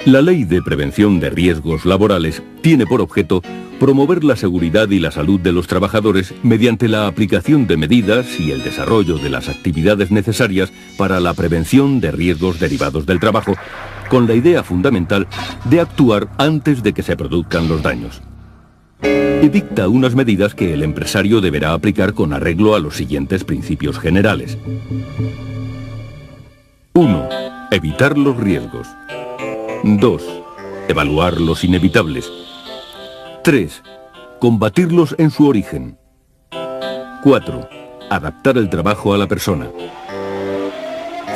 La Ley de Prevención de Riesgos Laborales tiene por objeto promover la seguridad y la salud de los trabajadores mediante la aplicación de medidas y el desarrollo de las actividades necesarias para la prevención de riesgos derivados del trabajo, con la idea fundamental de actuar antes de que se produzcan los daños. Y dicta unas medidas que el empresario deberá aplicar con arreglo a los siguientes principios generales. 1. Evitar los riesgos. 2. Evaluar los inevitables. 3. Combatirlos en su origen. 4. Adaptar el trabajo a la persona.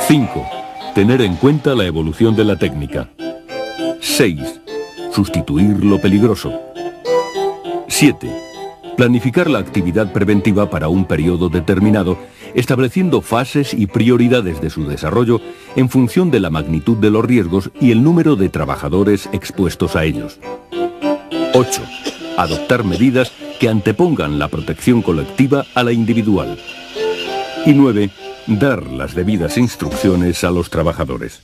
5. Tener en cuenta la evolución de la técnica. 6. Sustituir lo peligroso. 7. Planificar la actividad preventiva para un periodo determinado, estableciendo fases y prioridades de su desarrollo en función de la magnitud de los riesgos y el número de trabajadores expuestos a ellos. 8. Adoptar medidas que antepongan la protección colectiva a la individual. Y 9. Dar las debidas instrucciones a los trabajadores.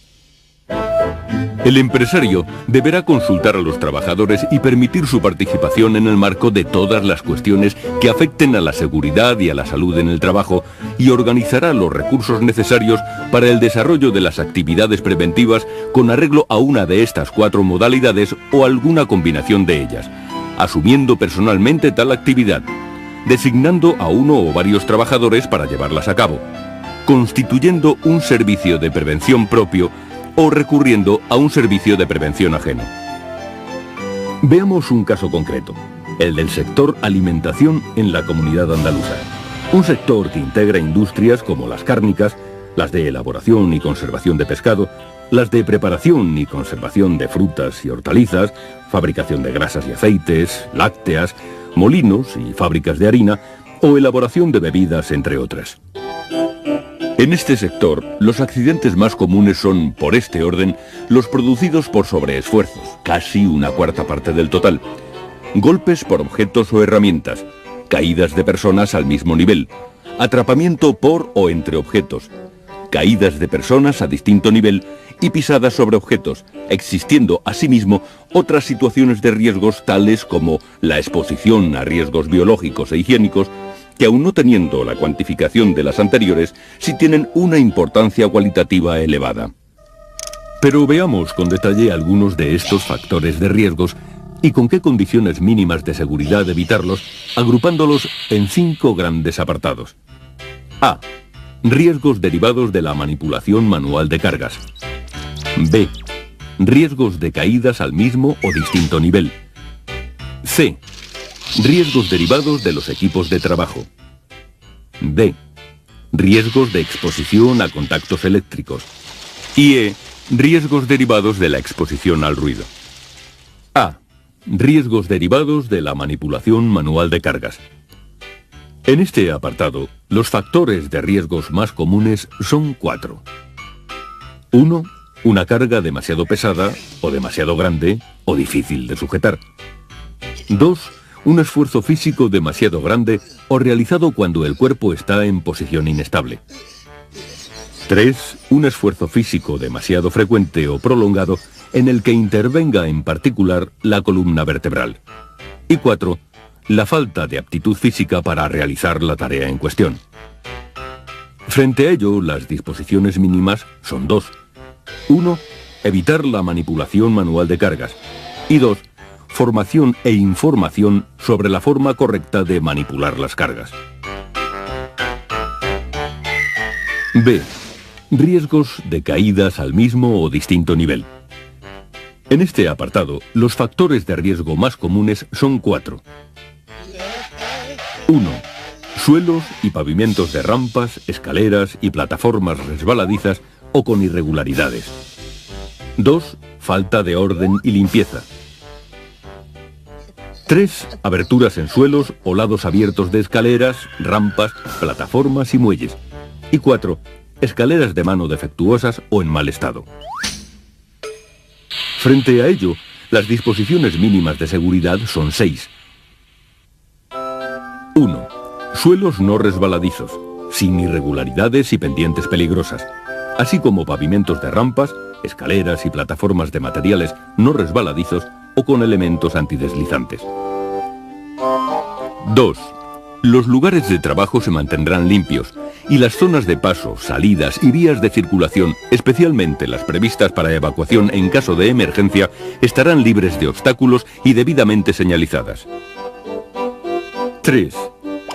El empresario deberá consultar a los trabajadores y permitir su participación en el marco de todas las cuestiones que afecten a la seguridad y a la salud en el trabajo y organizará los recursos necesarios para el desarrollo de las actividades preventivas con arreglo a una de estas 4 modalidades o alguna combinación de ellas, asumiendo personalmente tal actividad, designando a uno o varios trabajadores para llevarlas a cabo, constituyendo un servicio de prevención propio o recurriendo a un servicio de prevención ajeno. Veamos un caso concreto, el del sector alimentación en la comunidad andaluza. Un sector que integra industrias como las cárnicas, las de elaboración y conservación de pescado, las de preparación y conservación de frutas y hortalizas, fabricación de grasas y aceites, lácteas, molinos y fábricas de harina o elaboración de bebidas, entre otras. En este sector, los accidentes más comunes son, por este orden, los producidos por sobreesfuerzos, casi una cuarta parte del total, golpes por objetos o herramientas, caídas de personas al mismo nivel, atrapamiento por o entre objetos, caídas de personas a distinto nivel y pisadas sobre objetos, existiendo asimismo otras situaciones de riesgos tales como la exposición a riesgos biológicos e higiénicos, que aun no teniendo la cuantificación de las anteriores, sí tienen una importancia cualitativa elevada. Pero veamos con detalle algunos de estos factores de riesgos y con qué condiciones mínimas de seguridad evitarlos, agrupándolos en 5 grandes apartados. A. Riesgos derivados de la manipulación manual de cargas. B. Riesgos de caídas al mismo o distinto nivel. C. Riesgos derivados de los equipos de trabajo. D. Riesgos de exposición a contactos eléctricos. Y E. Riesgos derivados de la exposición al ruido. A. Riesgos derivados de la manipulación manual de cargas. En este apartado, los factores de riesgos más comunes son 4. 1. Una carga demasiado pesada, o demasiado grande, o difícil de sujetar. 2. Un esfuerzo físico demasiado grande o realizado cuando el cuerpo está en posición inestable. 3. Un esfuerzo físico demasiado frecuente o prolongado en el que intervenga en particular la columna vertebral. Y 4. La falta de aptitud física para realizar la tarea en cuestión. Frente a ello, las disposiciones mínimas son 2. 1. Evitar la manipulación manual de cargas. Y 2. Formación e información sobre la forma correcta de manipular las cargas. B. Riesgos de caídas al mismo o distinto nivel. En este apartado, los factores de riesgo más comunes son 4. 1. Suelos y pavimentos de rampas, escaleras y plataformas resbaladizas o con irregularidades. 2. Falta de orden y limpieza. 3. Aberturas en suelos o lados abiertos de escaleras, rampas, plataformas y muelles. Y 4. Escaleras de mano defectuosas o en mal estado. Frente a ello, las disposiciones mínimas de seguridad son 6. 1. Suelos no resbaladizos, sin irregularidades y pendientes peligrosas, así como pavimentos de rampas, escaleras y plataformas de materiales no resbaladizos o con elementos antideslizantes. 2. Los lugares de trabajo se mantendrán limpios y las zonas de paso, salidas y vías de circulación, especialmente las previstas para evacuación en caso de emergencia, estarán libres de obstáculos y debidamente señalizadas. 3.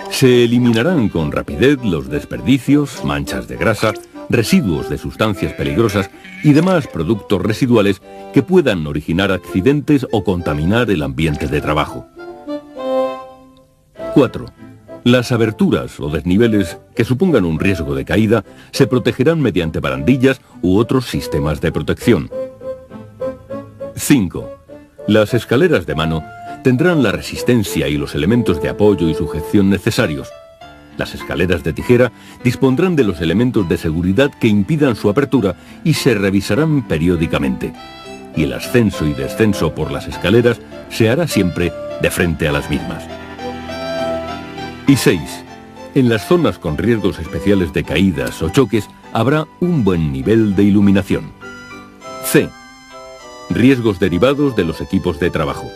Se eliminarán con rapidez los desperdicios, manchas de grasa, residuos de sustancias peligrosas y demás productos residuales que puedan originar accidentes o contaminar el ambiente de trabajo. 4. Las aberturas o desniveles que supongan un riesgo de caída se protegerán mediante barandillas u otros sistemas de protección. 5. Las escaleras de mano tendrán la resistencia y los elementos de apoyo y sujeción necesarios. Las escaleras de tijera dispondrán de los elementos de seguridad que impidan su apertura y se revisarán periódicamente. Y el ascenso y descenso por las escaleras se hará siempre de frente a las mismas. Y 6. En las zonas con riesgos especiales de caídas o choques habrá un buen nivel de iluminación. C. Riesgos derivados de los equipos de trabajo.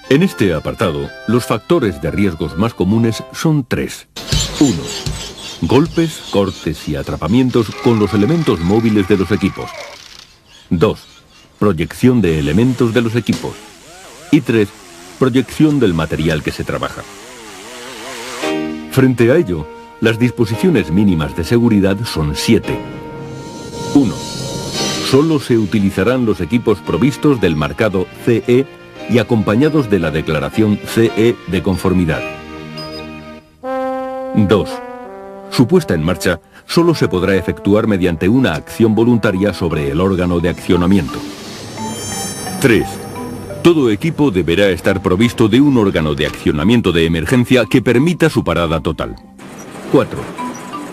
En este apartado, los factores de riesgos más comunes son 3. 1. Golpes, cortes y atrapamientos con los elementos móviles de los equipos. 2. Proyección de elementos de los equipos. Y 3. Proyección del material que se trabaja. Frente a ello, las disposiciones mínimas de seguridad son 7. 1. Solo se utilizarán los equipos provistos del marcado CE y acompañados de la declaración CE de conformidad. 2. Su puesta en marcha solo se podrá efectuar mediante una acción voluntaria sobre el órgano de accionamiento. 3. Todo equipo deberá estar provisto de un órgano de accionamiento de emergencia que permita su parada total. 4.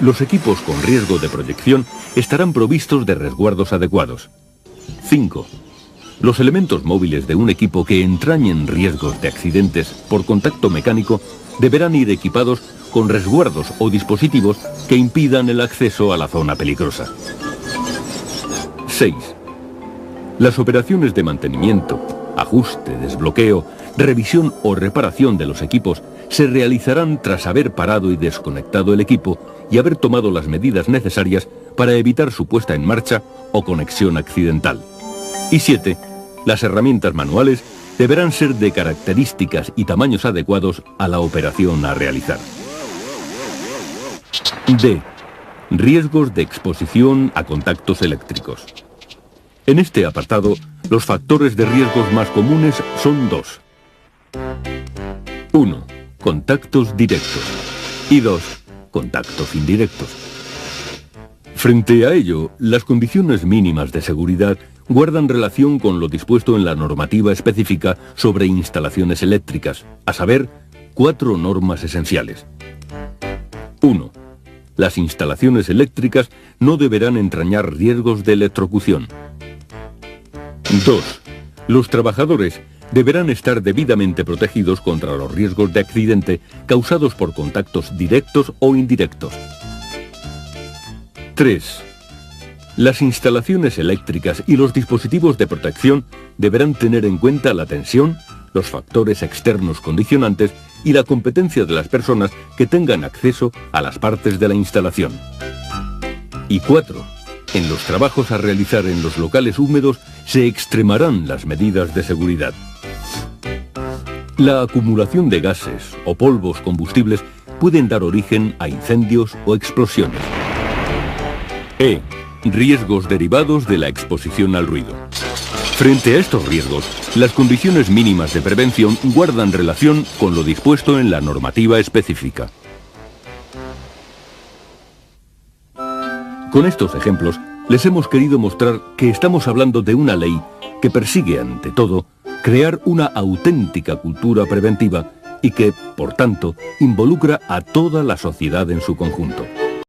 Los equipos con riesgo de proyección estarán provistos de resguardos adecuados. 5. Los elementos móviles de un equipo que entrañen riesgos de accidentes por contacto mecánico deberán ir equipados con resguardos o dispositivos que impidan el acceso a la zona peligrosa. 6. Las operaciones de mantenimiento, ajuste, desbloqueo, revisión o reparación de los equipos se realizarán tras haber parado y desconectado el equipo y haber tomado las medidas necesarias para evitar su puesta en marcha o conexión accidental. Y 7. Las herramientas manuales deberán ser de características y tamaños adecuados a la operación a realizar. D. Riesgos de exposición a contactos eléctricos. En este apartado, los factores de riesgos más comunes son 2. 1. Contactos directos. Y 2. Contactos indirectos. Frente a ello, las condiciones mínimas de seguridad guardan relación con lo dispuesto en la normativa específica sobre instalaciones eléctricas, a saber, 4 normas esenciales. 1. Las instalaciones eléctricas no deberán entrañar riesgos de electrocución. 2. Los trabajadores deberán estar debidamente protegidos contra los riesgos de accidente causados por contactos directos o indirectos. 3. Las instalaciones eléctricas y los dispositivos de protección deberán tener en cuenta la tensión, los factores externos condicionantes y la competencia de las personas que tengan acceso a las partes de la instalación. Y 4. En los trabajos a realizar en los locales húmedos se extremarán las medidas de seguridad. La acumulación de gases o polvos combustibles pueden dar origen a incendios o explosiones. E. Riesgos derivados de la exposición al ruido. Frente a estos riesgos, las condiciones mínimas de prevención guardan relación con lo dispuesto en la normativa específica. Con estos ejemplos, les hemos querido mostrar que estamos hablando de una ley que persigue, ante todo, crear una auténtica cultura preventiva y que, por tanto, involucra a toda la sociedad en su conjunto.